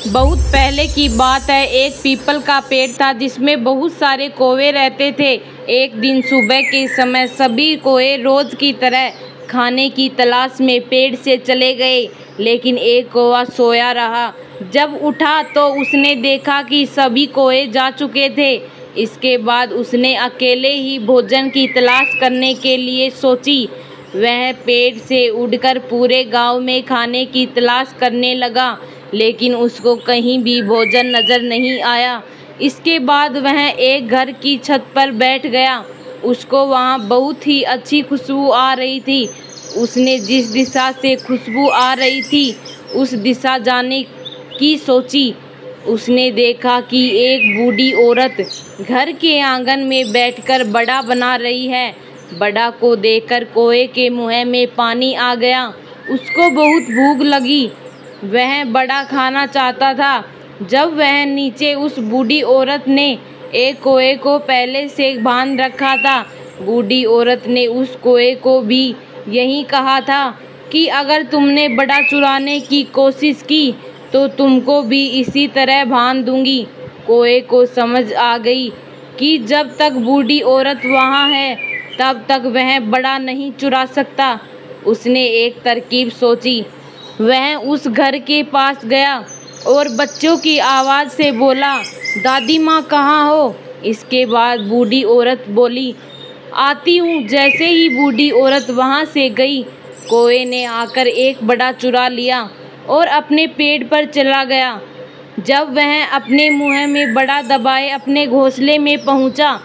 बहुत पहले की बात है। एक पीपल का पेड़ था जिसमें बहुत सारे कौवे रहते थे। एक दिन सुबह के समय सभी कौवे रोज की तरह खाने की तलाश में पेड़ से चले गए, लेकिन एक कौवा सोया रहा। जब उठा तो उसने देखा कि सभी कौवे जा चुके थे। इसके बाद उसने अकेले ही भोजन की तलाश करने के लिए सोची। वह पेड़ से उड़कर पूरे गांव में खाने की तलाश करने लगा, लेकिन उसको कहीं भी भोजन नजर नहीं आया। इसके बाद वह एक घर की छत पर बैठ गया। उसको वहाँ बहुत ही अच्छी खुशबू आ रही थी। उसने जिस दिशा से खुशबू आ रही थी उस दिशा जाने की सोची। उसने देखा कि एक बूढ़ी औरत घर के आंगन में बैठकर बड़ा बना रही है। बड़ा को देखकर कौवे के मुंह में पानी आ गया। उसको बहुत भूख लगी। वह बड़ा खाना चाहता था। जब वह नीचे उस बूढ़ी औरत ने एक कौवे को पहले से बांध रखा था। बूढ़ी औरत ने उस कौवे को भी यही कहा था कि अगर तुमने बड़ा चुराने की कोशिश की तो तुमको भी इसी तरह बांध दूंगी। कौवे को समझ आ गई कि जब तक बूढ़ी औरत वहाँ है तब तक वह बड़ा नहीं चुरा सकता। उसने एक तरकीब सोची। वह उस घर के पास गया और बच्चों की आवाज़ से बोला, दादी माँ कहाँ हो? इसके बाद बूढ़ी औरत बोली, आती हूँ। जैसे ही बूढ़ी औरत वहाँ से गई, कौवे ने आकर एक बड़ा चुरा लिया और अपने पेड़ पर चला गया। जब वह अपने मुंह में बड़ा दबाए अपने घोंसले में पहुँचा,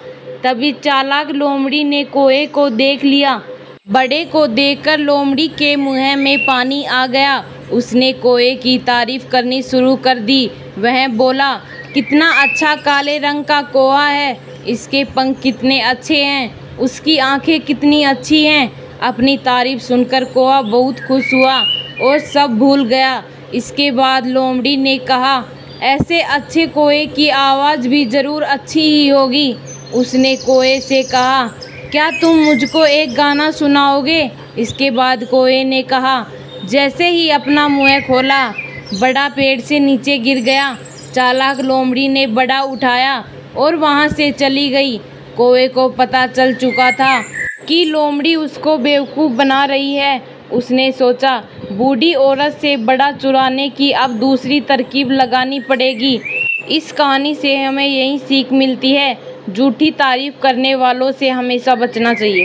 तभी चालाक लोमड़ी ने कौवे को देख लिया। बड़े को देखकर लोमड़ी के मुंह में पानी आ गया। उसने कौवे की तारीफ करनी शुरू कर दी। वह बोला, कितना अच्छा काले रंग का कौवा है। इसके पंख कितने अच्छे हैं। उसकी आंखें कितनी अच्छी हैं। अपनी तारीफ सुनकर कौवा बहुत खुश हुआ और सब भूल गया। इसके बाद लोमड़ी ने कहा, ऐसे अच्छे कौवे की आवाज़ भी ज़रूर अच्छी ही होगी। उसने कौवे से कहा, क्या तुम मुझको एक गाना सुनाओगे? इसके बाद कौवे ने कहा। जैसे ही अपना मुंह खोला, बड़ा पेड़ से नीचे गिर गया। चालाक लोमड़ी ने बड़ा उठाया और वहां से चली गई। कौवे को पता चल चुका था कि लोमड़ी उसको बेवकूफ़ बना रही है। उसने सोचा, बूढ़ी औरत से बड़ा चुराने की अब दूसरी तरकीब लगानी पड़ेगी। इस कहानी से हमें यही सीख मिलती है, झूठी तारीफ करने वालों से हमेशा बचना चाहिए।